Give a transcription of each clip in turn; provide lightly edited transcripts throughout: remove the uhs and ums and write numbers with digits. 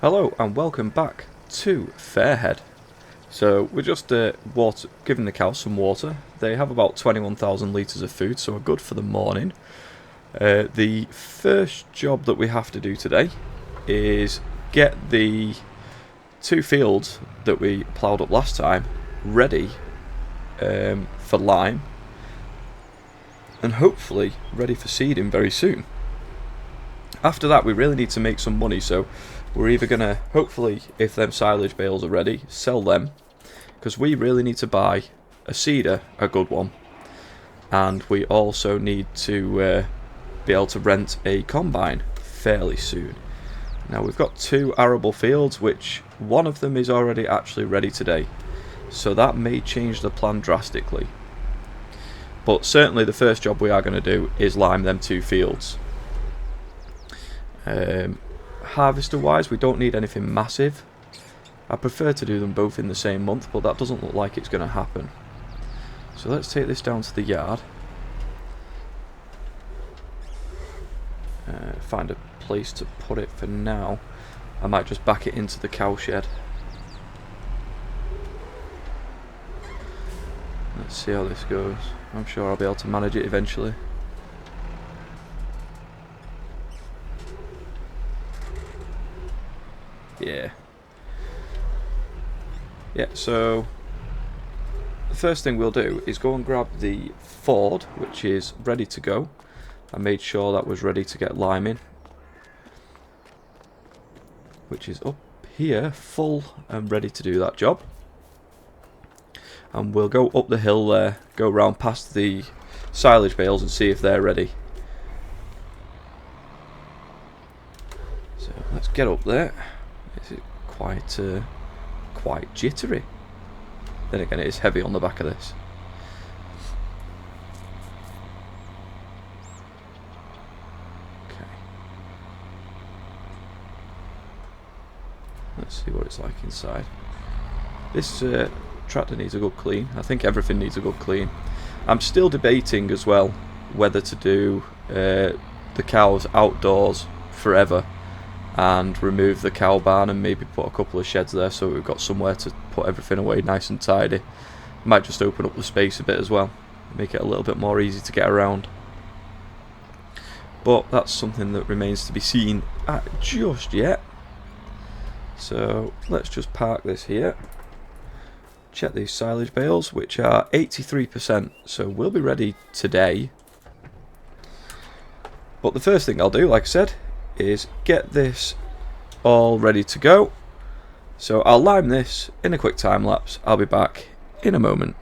Hello and welcome back to Fairhead. So we're just giving the cows some water. They have about 21,000 litres of food, so we're good for the morning. The first job that we have to do today is get the two fields that we ploughed up last time ready for lime, and hopefully ready for seeding very soon. After that we really need to make some money, so we're either going to, hopefully, if them silage bales are ready, sell them, because we really need to buy a seeder, a good one, and we also need to be able to rent a combine fairly soon. Now we've got two arable fields, which one of them is already actually ready today, so that may change the plan drastically. But certainly the first job we are going to do is lime them two fields. Harvester wise, we don't need anything massive. I prefer to do them both in the same month, but that doesn't look like it's going to happen. So let's take this down to the yard. Find a place to put it for now. I might just back it into the cow shed. Let's see how this goes. I'm sure I'll be able to manage it eventually. Yeah, so the first thing we'll do is go and grab the Ford, which is ready to go. I made sure that was ready to get lime in, which is up here, full and ready to do that job. And we'll go up the hill there, go round past the silage bales and see if they're ready. So let's get up there. Is it quite jittery? Then again, it is heavy on the back of this. Okay. Let's see what it's like inside. This tractor needs a good clean. I think everything needs a good clean. I'm still debating as well whether to do the cows outdoors forever and remove the cow barn and maybe put a couple of sheds there so we've got somewhere to put everything away nice and tidy. Might just open up the space a bit as well, make it a little bit more easy to get around. But that's something that remains to be seen just yet. So let's just park this here. Check these silage bales, which are 83%, so we'll be ready today. But the first thing I'll do, like I said, is get this all ready to go. So I'll lime this in a quick time lapse. I'll be back in a moment.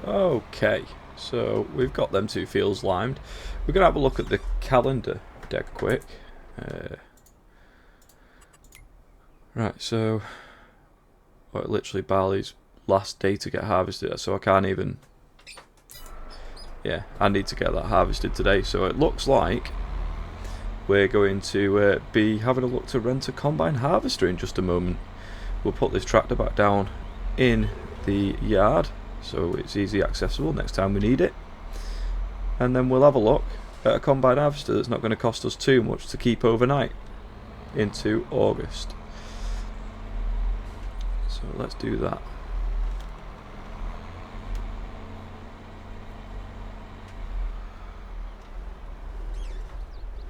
Okay, so we've got them two fields limed. We're going to have a look at the calendar dead quick. Right, so literally Barley's last day to get harvested, so I can't even... Yeah, I need to get that harvested today, so it looks like we're going to be having a look to rent a combine harvester in just a moment. We'll put this tractor back down in the yard so it's easy accessible next time we need it, and then we'll have a look a combine harvester that's not going to cost us too much to keep overnight into August. So let's do that.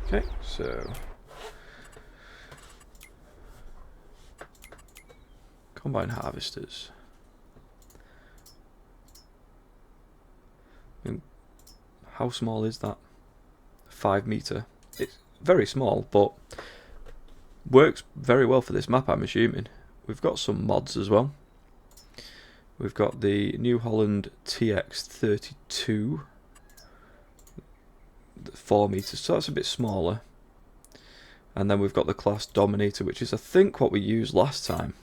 Okay, so combine harvesters. How small is that? 5 meter. It's very small, but works very well for this map, I'm assuming. We've got some mods as well. We've got the New Holland TX32, 4 meters, so that's a bit smaller. And then we've got the Class Dominator, which is I think what we used last time.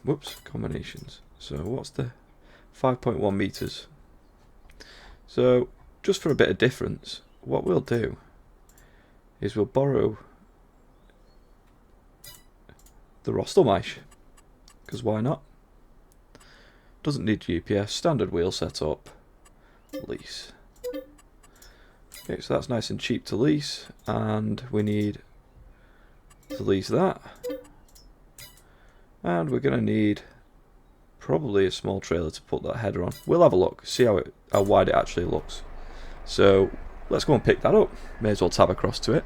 Whoops, combinations. So what's the 5.1 meters? So just for a bit of difference, what we'll do is we'll borrow the Rostelmeisch, because why not? Doesn't need GPS, standard wheel setup, lease. Okay, so that's nice and cheap to lease, and we need to lease that. And we're going to need probably a small trailer to put that header on. We'll have a look, see how wide it actually looks. So let's go and pick that up. May as well tab across to it.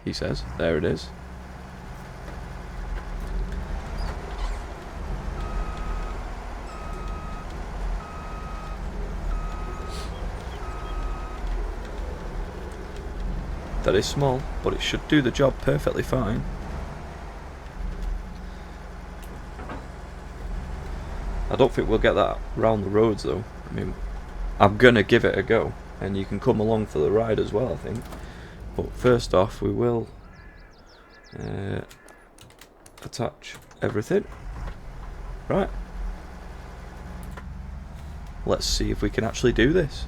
He says, there it is. That is small, but it should do the job perfectly fine. I don't think we'll get that round the roads though. I mean, I'm gonna give it a go, and you can come along for the ride as well, I think. But first off, we will attach everything. Right. Let's see if we can actually do this.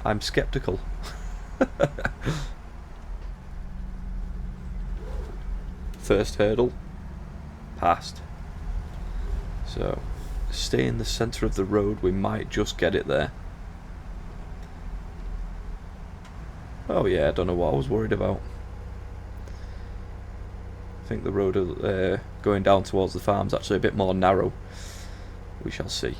I'm skeptical. First hurdle passed. So stay in the centre of the road, we might just get it there. Oh yeah, I don't know what I was worried about. I think the road going down towards the farm's actually a bit more narrow. We shall see.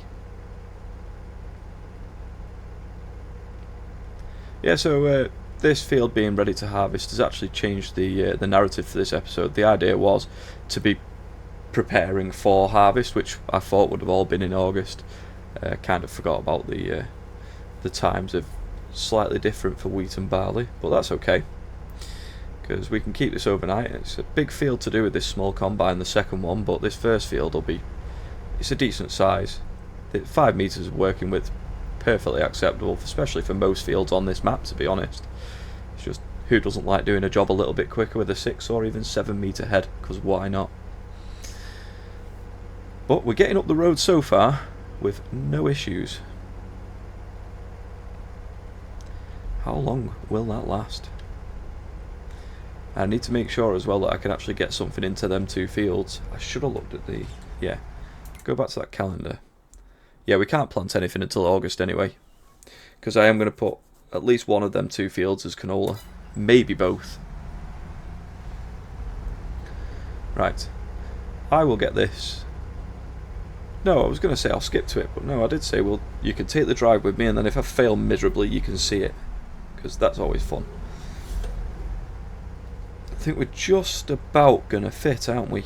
Yeah, so this field being ready to harvest has actually changed the narrative for this episode. The idea was to be preparing for harvest, which I thought would have all been in August. Kind of forgot about the times of slightly different for wheat and barley, but that's okay because we can keep this overnight. It's a big field to do with this small combine, the second one, but this first field will be, it's a decent size. 5 meters of working with, perfectly acceptable, especially for most fields on this map, to be honest. It's just, who doesn't like doing a job a little bit quicker with a 6 or even 7 meter head, because why not? But we're getting up the road so far with no issues. How long will that last? I need to make sure as well that I can actually get something into them 2 fields. I should have looked at the... yeah. Go back to that calendar. Yeah, we can't plant anything until August anyway. Because I am going to put at least one of them 2 fields as canola. Maybe both. Right. I will get this. No, I was going to say I'll skip to it, but no, I did say, well, you can take the drive with me, and then if I fail miserably, you can see it. Because that's always fun. I think we're just about going to fit, aren't we?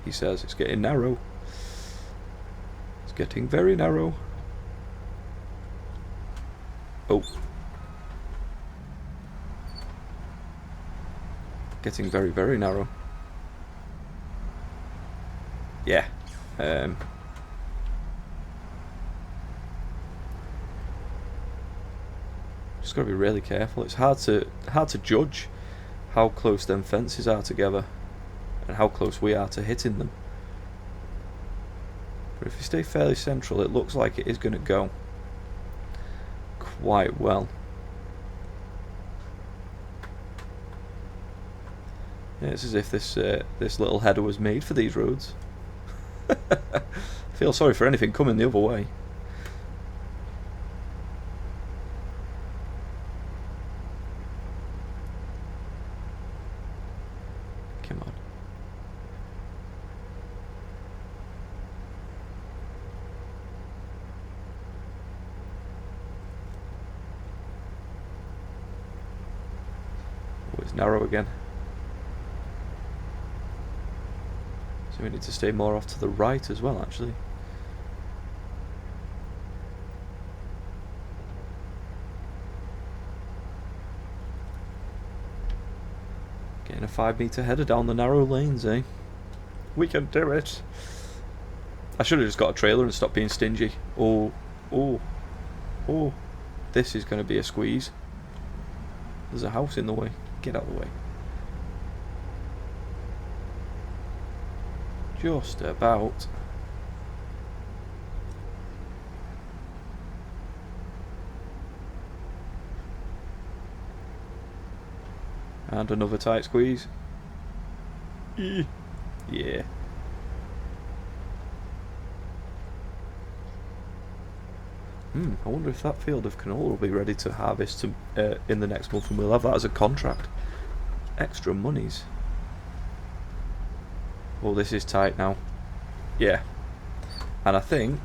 He says it's getting narrow. It's getting very narrow. Oh. Getting very, very narrow. Yeah. Just gotta be really careful. It's hard to judge how close them fences are together and how close we are to hitting them. But if we stay fairly central, it looks like it is going to go quite well. Yeah, it's as if this little header was made for these roads. Feel sorry for anything coming the other way. Come on. Oh, it's narrow again. So we need to stay more off to the right as well, actually. Getting a 5-metre header down the narrow lanes, eh? We can do it. I should have just got a trailer and stopped being stingy. Oh, oh, oh. This is going to be a squeeze. There's a house in the way. Get out of the way. Just about. And another tight squeeze. Yeah. I wonder if that field of canola will be ready to harvest in the next month, and we'll have that as a contract. Extra monies. Oh, this is tight now. Yeah. And I think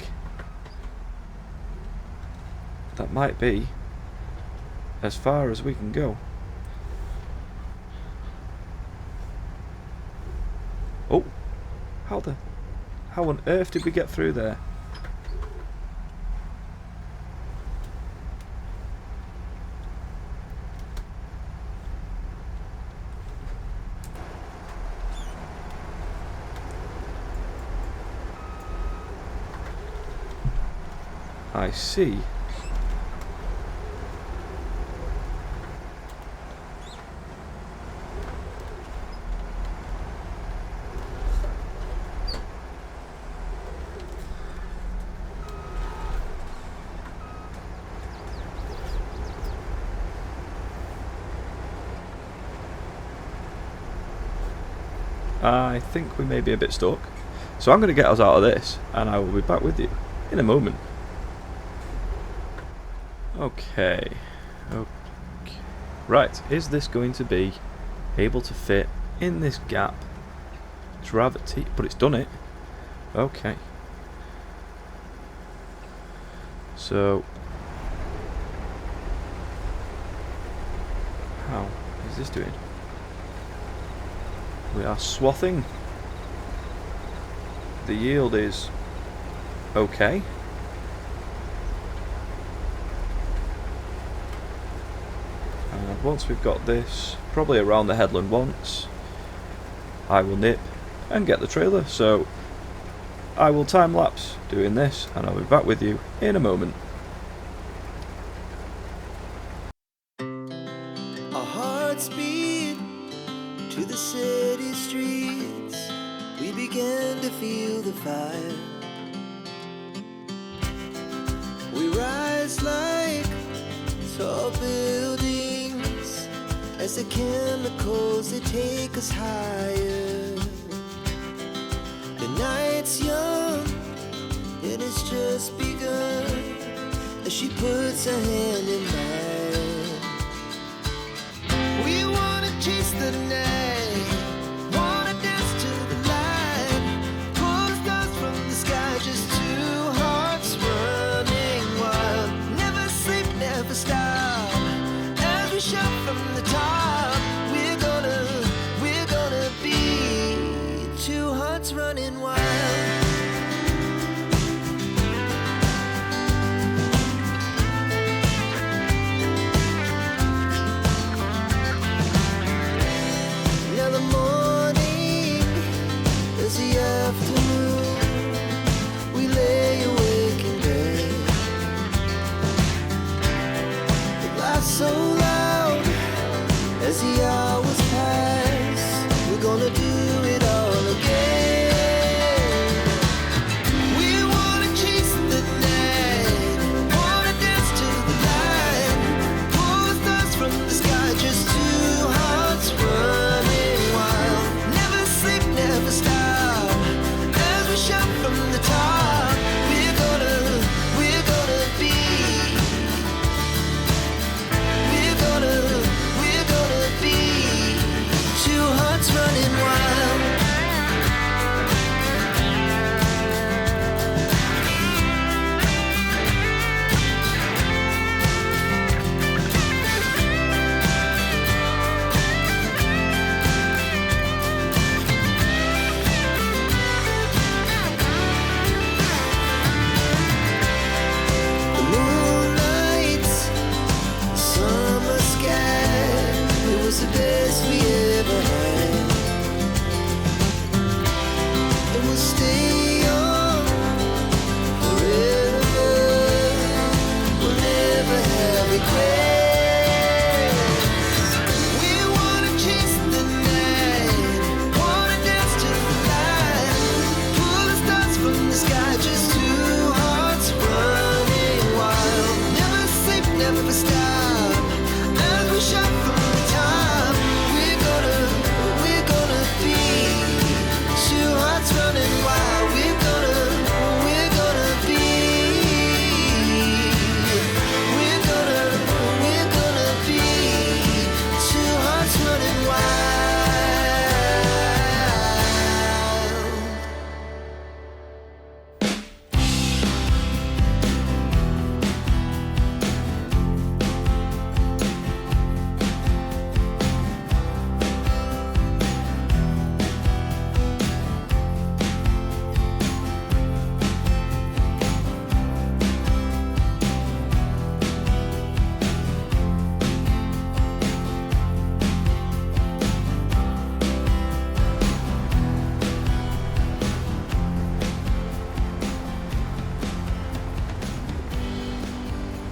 that might be as far as we can go. Oh, how on earth did we get through there? I see. I think we may be a bit stuck. So I'm going to get us out of this, and I will be back with you in a moment. Okay. Right, is this going to be able to fit in this gap? It's rather deep, but it's done it. Okay. So, how is this doing? We are swathing. The yield is okay. And once we've got this, probably around the headland once, I will nip and get the trailer. So I will time lapse doing this, and I'll be back with you in a moment. Our hearts beat to the city streets. We began to feel the fire. We rise like tall buildings as the chemicals, they take us higher. The night's young and it's just begun as she puts her hand in mine. We wanna chase the night, wanna dance to the light, pull the stars from the sky, just two hearts running wild. Never sleep, never stop, as we shout from the top. We're gonna be two hearts running wild. Now the morning is the afternoon. We lay awake in bed. It laughs so loud as the hours pass. We're gonna do it all again.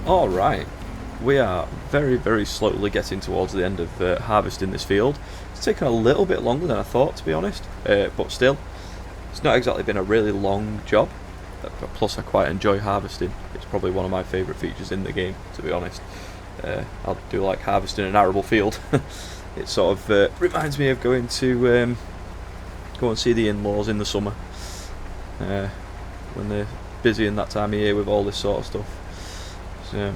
Alright, we are very, very slowly getting towards the end of harvesting this field. It's taken a little bit longer than I thought, to be honest, but still, it's not exactly been a really long job. Plus I quite enjoy harvesting. It's probably one of my favourite features in the game, to be honest. I do like harvesting an arable field. It sort of reminds me of going to go and see the in-laws in the summer, when they're busy in that time of year with all this sort of stuff. So,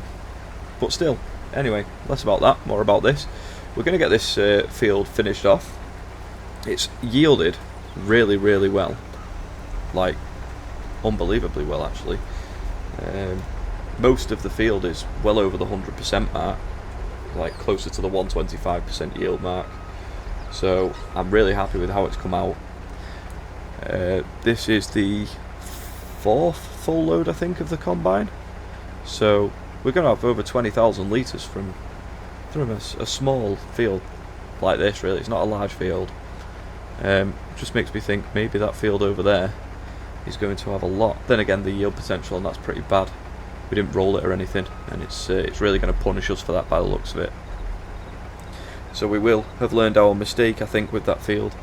but still, anyway, less about that, more about this. We're going to get this field finished off. It's yielded really, really well, like unbelievably well actually. Most of the field is well over the 100% mark, like closer to the 125% yield mark. So I'm really happy with how it's come out. This is the 4th full load, I think, of the combine. So we're going to have over 20,000 litres from a small field like this. Really, it's not a large field. Just makes me think maybe that field over there is going to have a lot. Then again, the yield potential on that's pretty bad. We didn't roll it or anything, and it's really going to punish us for that by the looks of it. So we will have learned our mistake, I think, with that field.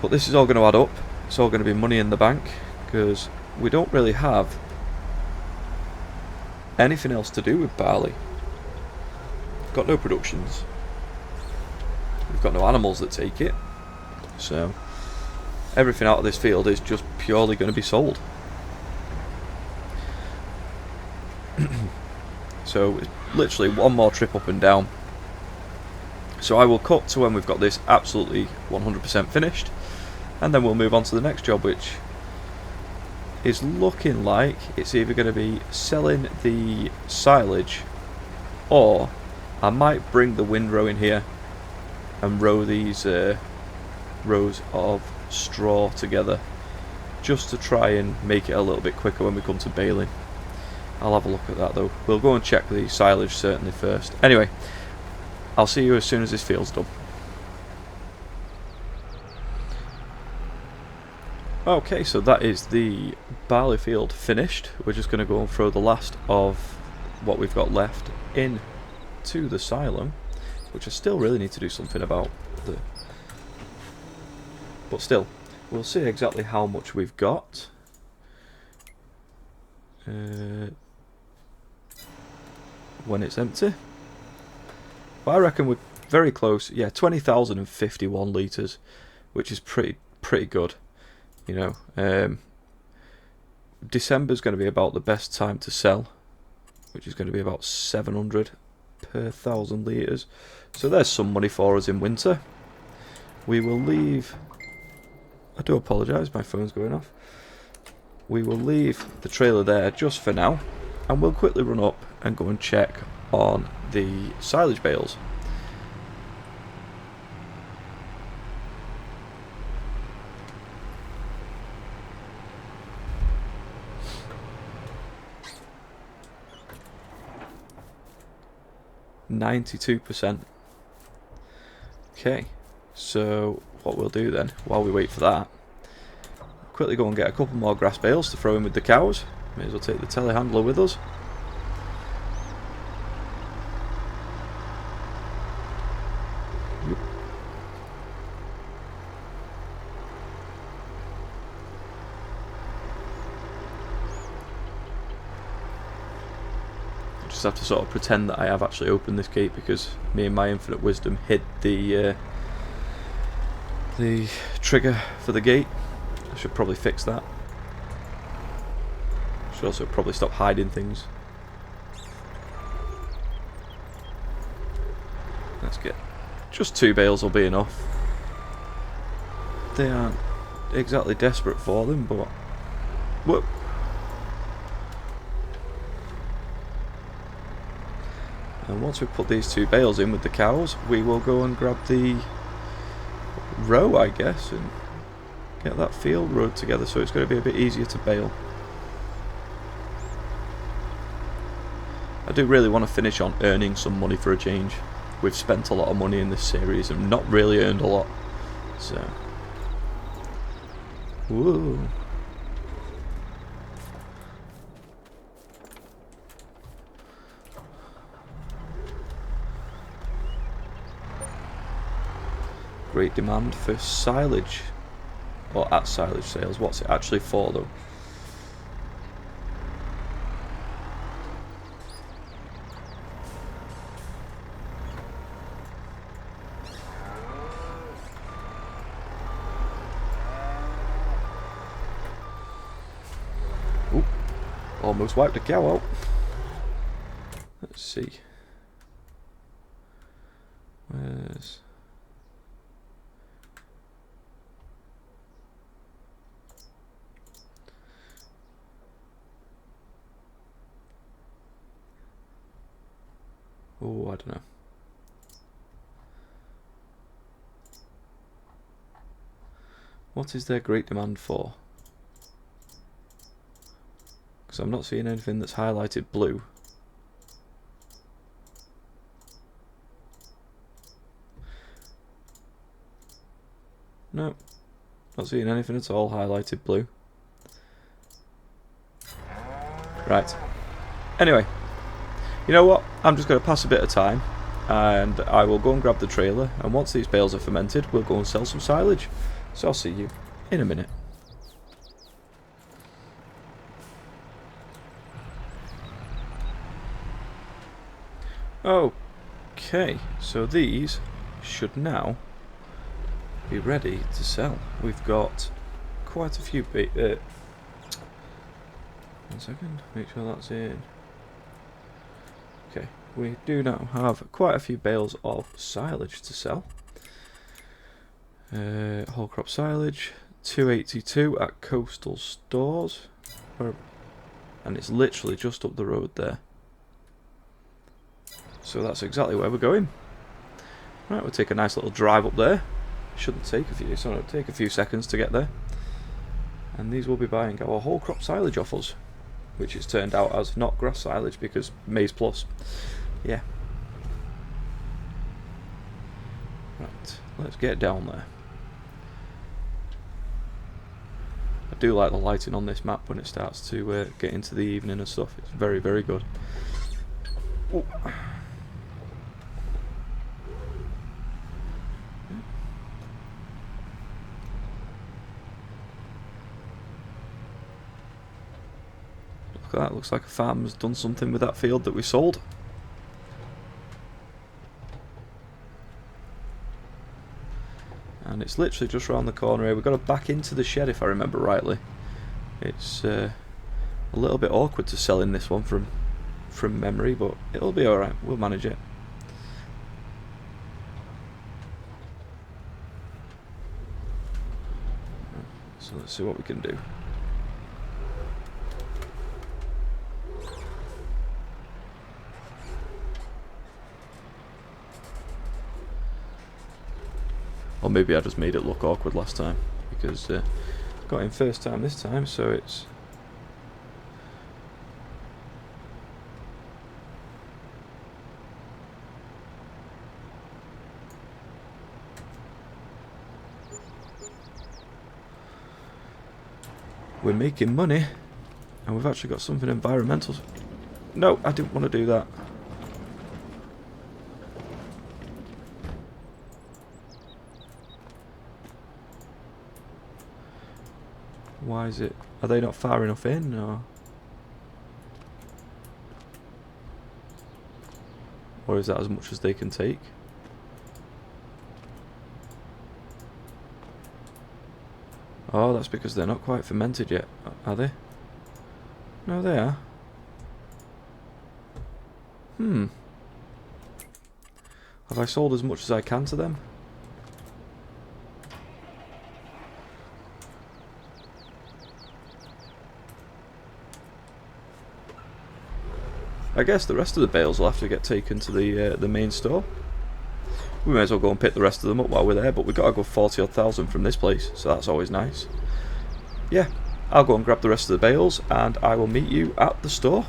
But this is all going to add up. It's all going to be money in the bank, because we don't really have anything else to do with barley. We've got no productions. We've got no animals that take it. So everything out of this field is just purely going to be sold. So it's literally one more trip up and down. So I will cut to when we've got this absolutely 100% finished, and then we'll move on to the next job, which is looking like it's either going to be selling the silage, or I might bring the windrow in here and row these rows of straw together, just to try and make it a little bit quicker when we come to baling. I'll have a look at that though. We'll go and check the silage certainly first. Anyway, I'll see you as soon as this field's done. Okay, so that is the barley field finished. We're just going to go and throw the last of what we've got left in to the silo, which I still really need to do something about. But still, we'll see exactly how much we've got. When it's empty. But I reckon we're very close. Yeah, 20,051 litres, which is pretty good. You know, December's going to be about the best time to sell, which is going to be about 700 per 1,000 litres. So there's some money for us in winter. We will leave... I do apologise, my phone's going off. We will leave the trailer there just for now, and we'll quickly run up and go and check on the silage bales. %. Okay, so what we'll do then, while we wait for that, quickly go and get a couple more grass bales to throw in with the cows. May as well take the telehandler with us. I just have to sort of pretend that I have actually opened this gate, because me and my infinite wisdom hid the trigger for the gate. I should probably fix that. Should also probably stop hiding things. Let's get just 2 bales will be enough. They aren't exactly desperate for them, but whoop. And once we put these 2 bales in with the cows, we will go and grab the row, I guess, and get that field rowed together, so it's going to be a bit easier to bale. I do really want to finish on earning some money for a change. We've spent a lot of money in this series and not really earned a lot. So, whoa. great demand for silage. Or at silage sales. What's it actually for though? Oop. Almost wiped a cow out. Let's see. Where's... Oh, I don't know. What is there great demand for? Because I'm not seeing anything that's highlighted blue. No, not seeing anything at all highlighted blue. Right. Anyway, you know what? I'm just going to pass a bit of time and I will go and grab the trailer, and once these bales are fermented we'll go and sell some silage. So I'll see you in a minute. Okay, so these should now be ready to sell. We've got quite a few one second, make sure that's in. Okay, we do now have quite a few bales of silage to sell. Whole crop silage, 282 at Coastal Stores, and it's literally just up the road there. So that's exactly where we're going. Right, we'll take a nice little drive up there. Shouldn't take a few, so it'll take a few seconds to get there. And these will be buying our whole crop silage off us, which has turned out as not grass silage because maize plus. Yeah. Right, let's get down there. I do like the lighting on this map when it starts to get into the evening and stuff. It's very, very good. Ooh. Look at that, looks like a farmer's done something with that field that we sold. And it's literally just around the corner here. We've got to back into the shed if I remember rightly. It's a little bit awkward to sell in this one from memory, but it'll be alright, we'll manage it. So let's see what we can do. Or maybe I just made it look awkward last time, because got in first time this time, so it's... We're making money, and we've actually got something environmental. No, I didn't want to do that. Why is it? Are they not far enough in, or is that as much as they can take? Oh, that's because they're not quite fermented yet, are they? No, they are. Have I sold as much as I can to them? I guess the rest of the bales will have to get taken to the main store. We may as well go and pick the rest of them up while we're there, but we've got a good 40 odd thousand from this place, so that's always nice. Yeah, I'll go and grab the rest of the bales, and I will meet you at the store.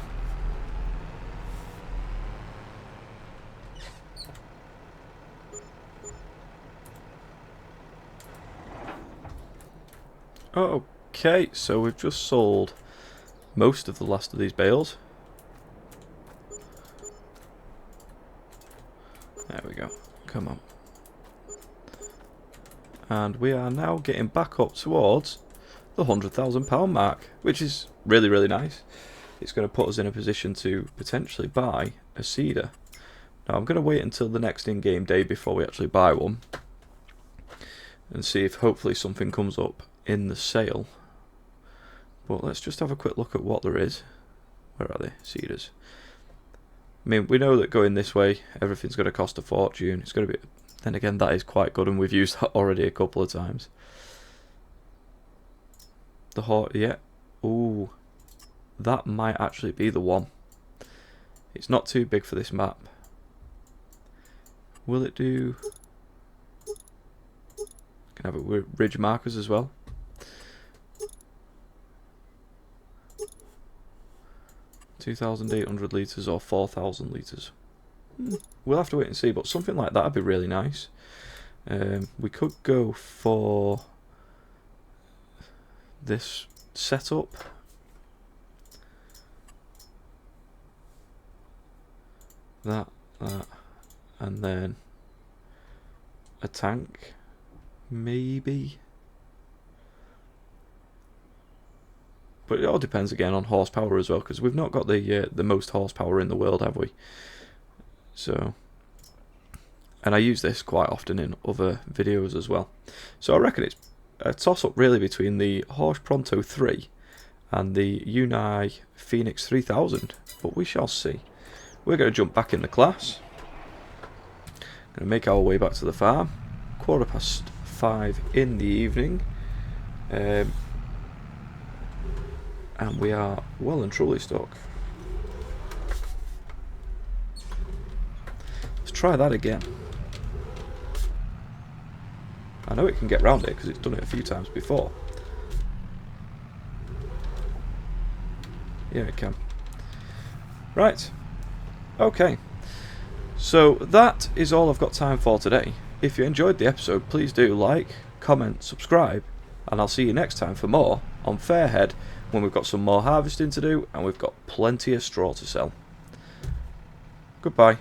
Okay, so we've just sold most of the last of these bales. There we go. Come on. And we are now getting back up towards the £100,000 mark, which is really, really nice. It's going to put us in a position to potentially buy a seeder. Now I'm going to wait until the next in-game day before we actually buy one, and see if hopefully something comes up in the sale. But let's just have a quick look at what there is. Where are they? Seeders. I mean, we know that going this way, everything's going to cost a fortune. It's going to be... Then again, that is quite good, and we've used that already a couple of times. The horse, yeah. Ooh, that might actually be the one. It's not too big for this map. Will it do... Can have it with ridge markers as well. $2,800 litres or 4,000 litres. We'll have to wait and see, but something like that would be really nice. We could go for this setup. That, and then a tank, maybe. But it all depends again on horsepower as well, because we've not got the most horsepower in the world, have we? So, and I use this quite often in other videos as well. So I reckon it's a toss-up really between the Horse Pronto 3 and the Uni Phoenix 3000, but we shall see. We're going to jump back in the class. Going to make our way back to the farm. 5:15 in the evening. And we are well and truly stuck. Let's try that again. I know it can get round it because it's done it a few times before. Yeah, it can. Right. Okay. So that is all I've got time for today. If you enjoyed the episode, please do like, comment, subscribe, and I'll see you next time for more on Fairhead, when we've got some more harvesting to do and we've got plenty of straw to sell. Goodbye.